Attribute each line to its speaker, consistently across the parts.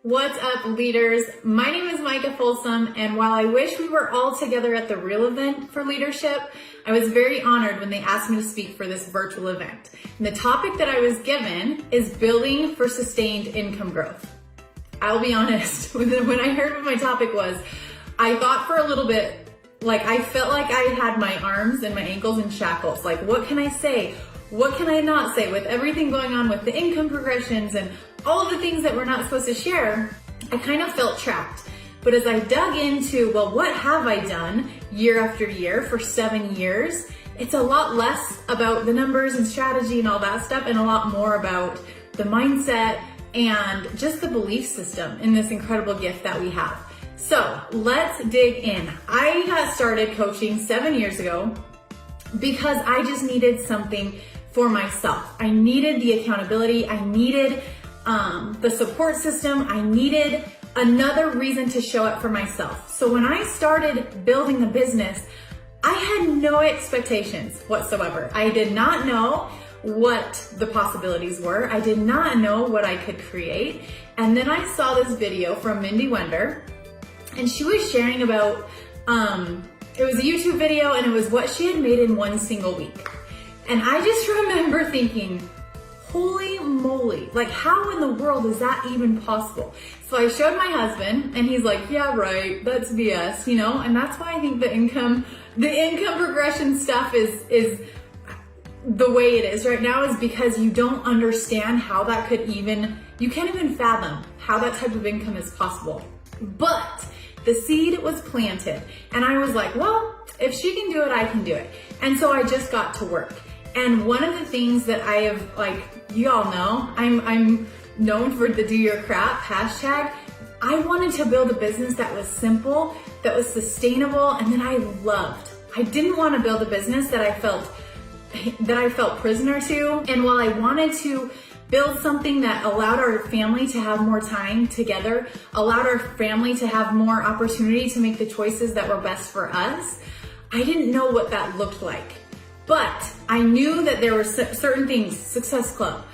Speaker 1: What's up, leaders? My name is Micah Folsom, and while I wish we were all together at the real event for leadership, I was very honored when they asked me to speak for this virtual event. And the topic that I was given is building for sustained income growth. I'll be honest, when I heard what my topic was, I thought for a little bit, I felt like I had my arms and my ankles in shackles. Like, what can I say? What can I not say? With everything going on with the income progressions and all of the things that we're not supposed to share, I kind of felt trapped. But as I dug into, well, what have I done year after year for 7 years? It's a lot less about the numbers and strategy and all that stuff, and a lot more about the mindset and just the belief system in this incredible gift that we have. So let's dig in. I got started coaching 7 years ago because I just needed something for myself. I needed the accountability. I needed the support system. I needed another reason to show up for myself. So when I started building the business, I had no expectations whatsoever. I did not know what the possibilities were. I did not know what I could create. And then I saw this video from Mindy Wender, and she was sharing about, it was a YouTube video, and it was what she had made in one single week. And I just remember thinking, holy moly, how in the world is that even possible? So I showed my husband, and he's like, yeah, right, that's BS, and that's why I think the income progression stuff is the way it is right now, is because you don't understand how that you can't even fathom how that type of income is possible. But the seed was planted, and I was like, well, if she can do it, I can do it. And so I just got to work. And one of the things that I have, you all know, I'm known for the do your crap hashtag. I wanted to build a business that was simple, that was sustainable, and that I loved. I didn't want to build a business that I felt prisoner to. And while I wanted to build something that allowed our family to have more time together, allowed our family to have more opportunity to make the choices that were best for us, I didn't know what that looked like. But I knew that there were certain things, Success Club,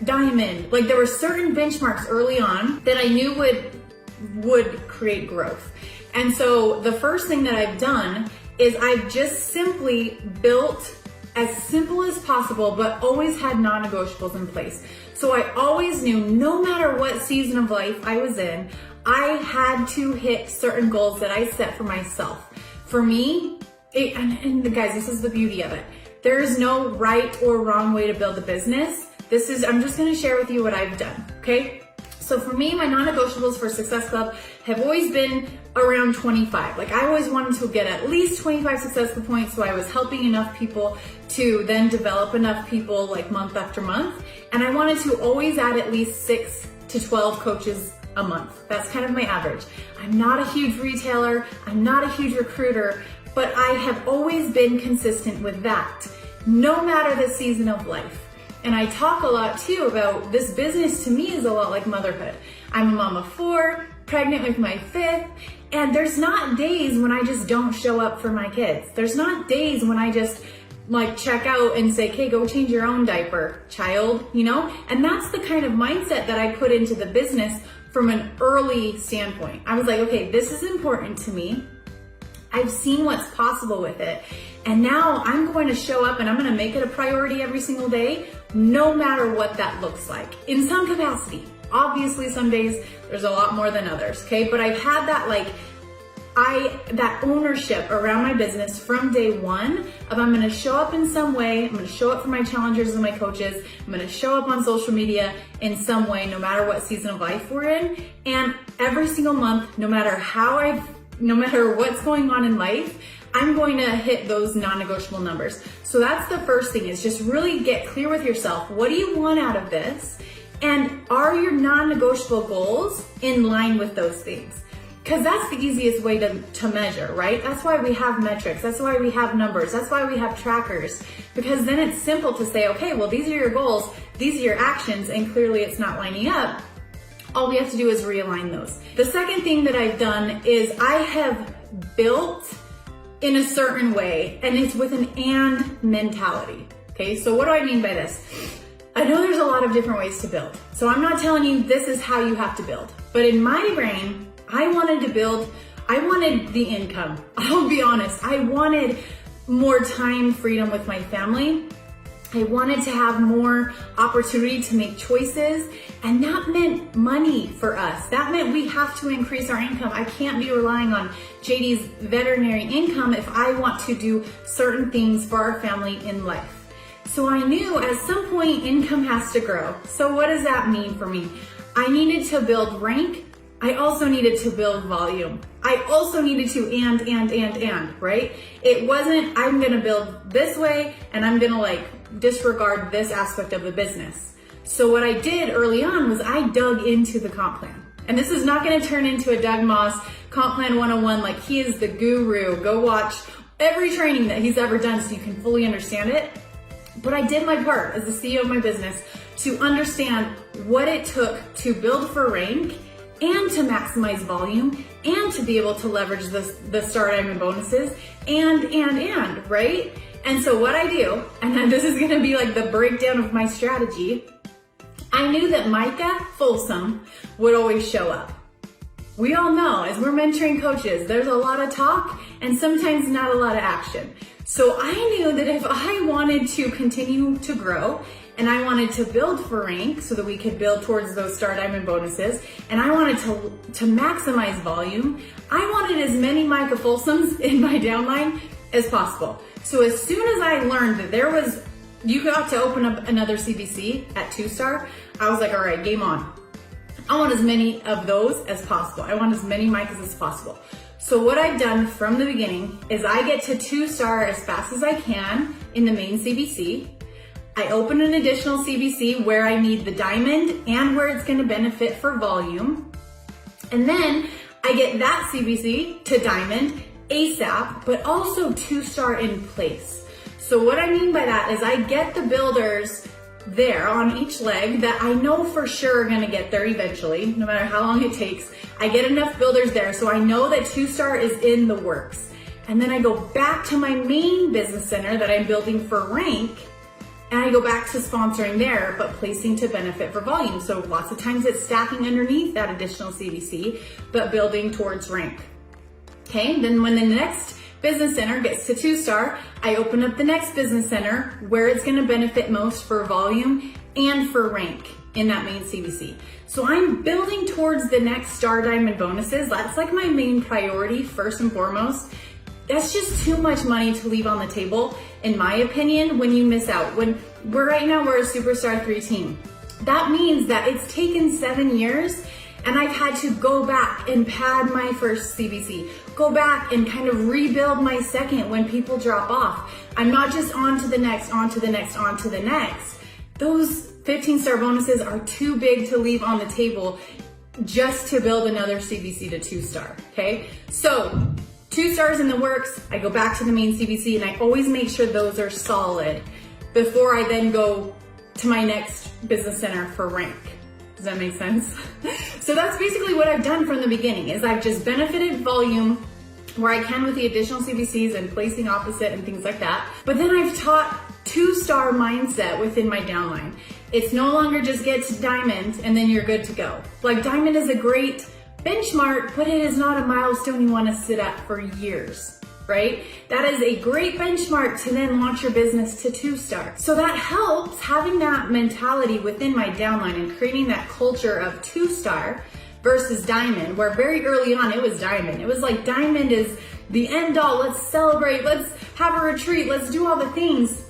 Speaker 1: Diamond, there were certain benchmarks early on that I knew would create growth. And so the first thing that I've done is I've just simply built as simple as possible, but always had non-negotiables in place. So I always knew, no matter what season of life I was in, I had to hit certain goals that I set for myself. For me, and guys, this is the beauty of it. There is no right or wrong way to build a business. I'm just gonna share with you what I've done, okay? So for me, my non-negotiables for Success Club have always been around 25. I always wanted to get at least 25 Success Club points, so I was helping enough people to then develop enough people month after month. And I wanted to always add at least 6 to 12 coaches a month. That's kind of my average. I'm not a huge retailer. I'm not a huge recruiter, but I have always been consistent with that, no matter the season of life. And I talk a lot too about this business. To me, is a lot like motherhood. I'm a mom of 4, pregnant with my 5th, and there's not days when I just don't show up for my kids. There's not days when I just check out and say, okay, go change your own diaper, child, And that's the kind of mindset that I put into the business from an early standpoint. I was like, okay, this is important to me. I've seen what's possible with it. And now I'm going to show up and I'm going to make it a priority every single day, no matter what that looks like, in some capacity. Obviously, some days there's a lot more than others, okay? But I've had that that ownership around my business from day one of, I'm going to show up in some way. I'm going to show up for my challengers and my coaches. I'm going to show up on social media in some way, no matter what season of life we're in. And every single month, no matter what's going on in life, I'm going to hit those non-negotiable numbers. So that's the first thing, is just really get clear with yourself. What do you want out of this? And are your non-negotiable goals in line with those things? Because that's the easiest way to measure, right? That's why we have metrics. That's why we have numbers. That's why we have trackers. Because then it's simple to say, okay, well, these are your goals. These are your actions. And clearly it's not lining up. All we have to do is realign those. The second thing that I've done is I have built in a certain way, and it's with an and mentality. Okay, so what do I mean by this? I know there's a lot of different ways to build. So I'm not telling you this is how you have to build. But in my brain, I wanted the income. I'll be honest, I wanted more time freedom with my family. I wanted to have more opportunity to make choices, and that meant money for us. That meant we have to increase our income. I can't be relying on JD's veterinary income if I want to do certain things for our family in life. So I knew at some point income has to grow. So what does that mean for me? I needed to build rank. I also needed to build volume. I also needed to and, right? It wasn't, I'm gonna build this way and I'm gonna disregard this aspect of the business. So what I did early on was I dug into the comp plan. And this is not gonna turn into a Doug Moss Comp Plan 101, like he is the guru. Go watch every training that he's ever done so you can fully understand it. But I did my part as the CEO of my business to understand what it took to build for rank and to maximize volume and to be able to leverage the Star Diamond bonuses and, right? And so what I do, and then this is gonna be like the breakdown of my strategy, I knew that Micah Folsom would always show up. We all know, as we're mentoring coaches, there's a lot of talk and sometimes not a lot of action. So I knew that if I wanted to continue to grow and I wanted to build for rank so that we could build towards those Star Diamond bonuses, and I wanted to maximize volume, I wanted as many Micah Folsoms in my downline as possible. So as soon as I learned that you got to open up another CBC at 2-star, I was like, all right, game on. I want as many of those as possible. I want as many Micahs as possible. So what I've done from the beginning is I get to 2-star as fast as I can in the main CBC. I open an additional CBC where I need the diamond and where it's gonna benefit for volume. And then I get that CBC to diamond ASAP, but also 2-star in place. So what I mean by that is I get the builders there on each leg that I know for sure are gonna get there eventually, no matter how long it takes. I get enough builders there so I know that 2-star is in the works. And then I go back to my main business center that I'm building for rank, and I go back to sponsoring there, but placing to benefit for volume. So lots of times it's stacking underneath that additional CBC, but building towards rank. Okay, then when the next business center gets to 2-star, I open up the next business center where it's gonna benefit most for volume and for rank in that main CBC. So I'm building towards the next Star Diamond bonuses. That's like my main priority first and foremost. That's just too much money to leave on the table, in my opinion, when you miss out. Right now we're a Superstar 3 team. That means that it's taken 7 years and I've had to go back and pad my first CBC, go back and kind of rebuild my second when people drop off. I'm not just on to the next, on to the next, on to the next. Those 15-star bonuses are too big to leave on the table just to build another CBC to 2-star, okay? So 2 stars in the works, I go back to the main CBC and I always make sure those are solid before I then go to my next business center for rank. Does that make sense? So that's basically what I've done from the beginning, is I've just benefited volume where I can with the additional CBCs and placing opposite and things like that. But then I've taught 2-star mindset within my downline. It's no longer just get to diamond and then you're good to go. Like, diamond is a great benchmark, but it is not a milestone you want to sit at for years, right? That is a great benchmark to then launch your business to 2-star. So that helps, having that mentality within my downline and creating that culture of 2-star versus diamond, where very early on it was diamond. It was like, diamond is the end all, let's celebrate, let's have a retreat, let's do all the things.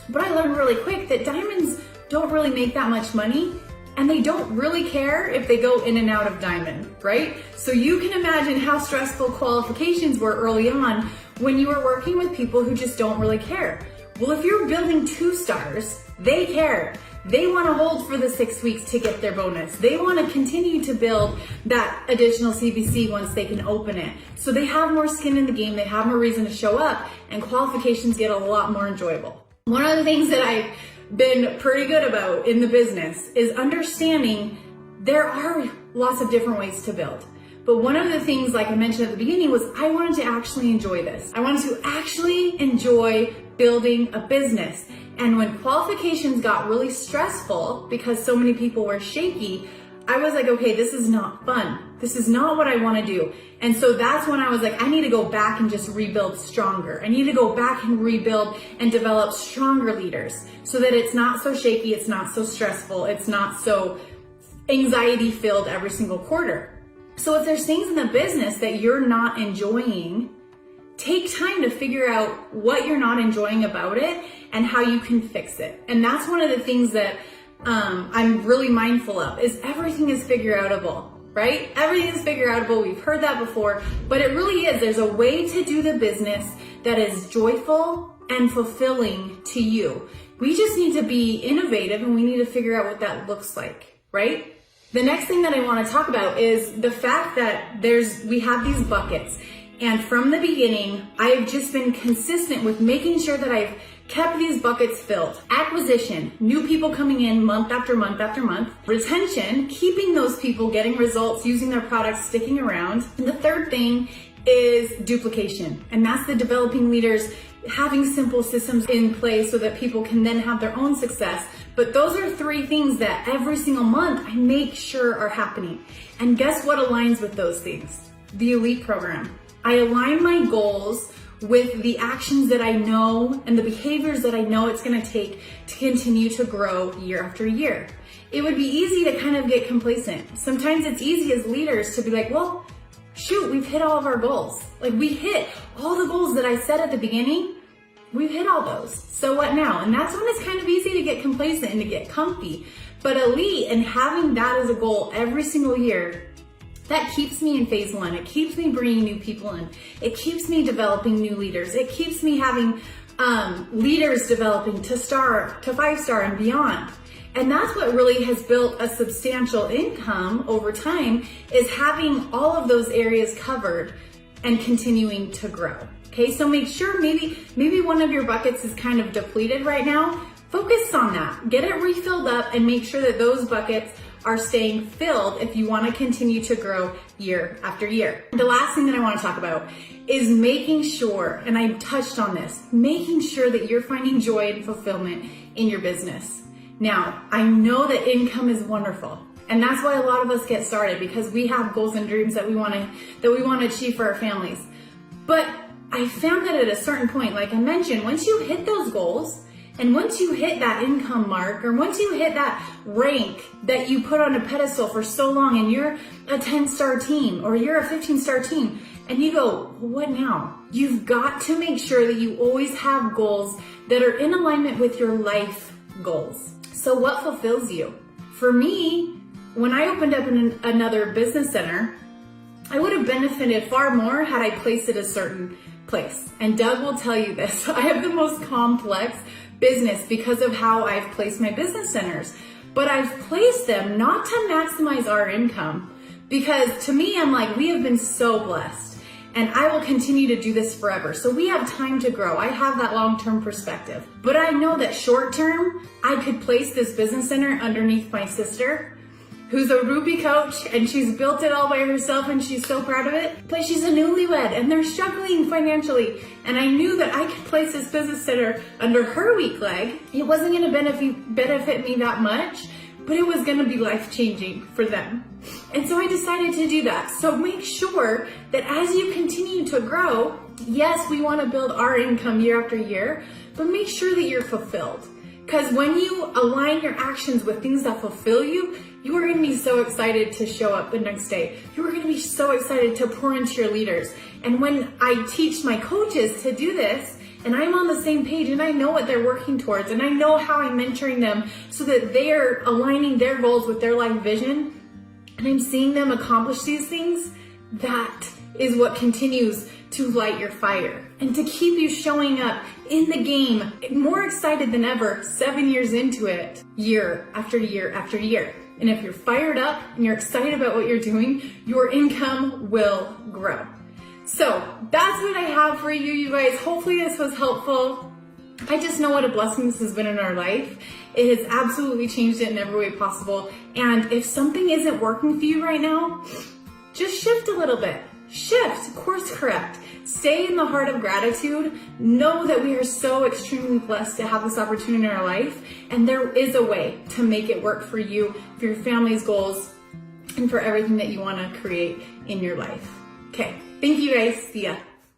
Speaker 1: But I learned really quick that diamonds don't really make that much money, and they don't really care if they go in and out of diamond, right? So you can imagine how stressful qualifications were early on when you were working with people who just don't really care. Well, if you're building 2-stars, they care. They want to hold for the 6 weeks to get their bonus. They want to continue to build that additional CBC once they can open it. So they have more skin in the game, they have more reason to show up, and qualifications get a lot more enjoyable. One of the things that I've been pretty good about in the business is understanding there are lots of different ways to build. But one of the things, like I mentioned at the beginning, was I wanted to actually enjoy this. I wanted to actually enjoy building a business. And when qualifications got really stressful because so many people were shaky, I was like, okay, this is not fun. This is not what I want to do. And so that's when I was like, I need to go back and just rebuild stronger. I need to go back and rebuild and develop stronger leaders so that it's not so shaky, it's not so stressful, it's not so anxiety filled every single quarter. So if there's things in the business that you're not enjoying, take time to figure out what you're not enjoying about it and how you can fix it. And that's one of the things that I'm really mindful of, is everything is figure outable, right? Everything is figure outable. We've heard that before, but it really is. There's a way to do the business that is joyful and fulfilling to you. We just need to be innovative and we need to figure out what that looks like, right? The next thing that I want to talk about is the fact that we have these buckets. And from the beginning, I've just been consistent with making sure that I've kept these buckets filled. Acquisition, new people coming in month after month after month. Retention, keeping those people, getting results, using their products, sticking around. And the third thing is duplication. And that's the developing leaders, having simple systems in place so that people can then have their own success. But those are three things that every single month I make sure are happening. And guess what aligns with those things? The Elite program. I align my goals with the actions that I know and the behaviors that I know it's going to take to continue to grow year after year. It would be easy to kind of get complacent. Sometimes it's easy as leaders to be like, well, shoot, we've hit all of our goals. Like, we hit all the goals that I set at the beginning. We've hit all those. So what now? And that's when it's kind of easy to get complacent and to get comfy. But Elite and having that as a goal every single year, that keeps me in phase one. It keeps me bringing new people in. It keeps me developing new leaders. It keeps me having leaders developing to star, to 5-star and beyond. And that's what really has built a substantial income over time, is having all of those areas covered and continuing to grow. Okay, so make sure maybe one of your buckets is kind of depleted right now. Focus on that. Get it refilled up and make sure that those buckets are staying filled if you want to continue to grow year after year. The last thing that I want to talk about is making sure, and I touched on this, making sure that you're finding joy and fulfillment in your business. Now, I know that income is wonderful, and that's why a lot of us get started, because we have goals and dreams that we want to achieve for our families. But I found that at a certain point, like I mentioned, once you hit those goals, and once you hit that income mark, or once you hit that rank that you put on a pedestal for so long, and you're a 10-star team or you're a 15-star team, and you go, what now? You've got to make sure that you always have goals that are in alignment with your life goals. So what fulfills you? For me, when I opened up another business center, I would have benefited far more had I placed it a certain place. And Doug will tell you this. I have the most complex business because of how I've placed my business centers. But I've placed them not to maximize our income, because to me, I'm like, we have been so blessed and I will continue to do this forever. So we have time to grow. I have that long-term perspective. But I know that short-term, I could place this business center underneath my sister, who's a Ruby coach, and she's built it all by herself and she's so proud of it. But she's a newlywed and they're struggling financially. And I knew that I could place this business center under her weak leg. It wasn't gonna benefit me that much, but it was gonna be life-changing for them. And so I decided to do that. So make sure that as you continue to grow, yes, we wanna build our income year after year, but make sure that you're fulfilled. Because when you align your actions with things that fulfill you, you are going to be so excited to show up the next day. You are going to be so excited to pour into your leaders. And when I teach my coaches to do this, and I'm on the same page and I know what they're working towards, and I know how I'm mentoring them so that they're aligning their goals with their life vision, and I'm seeing them accomplish these things, that is what continues to light your fire and to keep you showing up in the game more excited than ever 7 years into it, year after year after year. And if you're fired up and you're excited about what you're doing, your income will grow. So that's what I have for you, you guys. Hopefully this was helpful. I just know what a blessing this has been in our life. It has absolutely changed it in every way possible. And if something isn't working for you right now, just shift a little bit. Shift, course correct. Stay in the heart of gratitude. Know that we are so extremely blessed to have this opportunity in our life, and there is a way to make it work for you, for your family's goals, and for everything that you want to create in your life. Okay, thank you guys. See ya.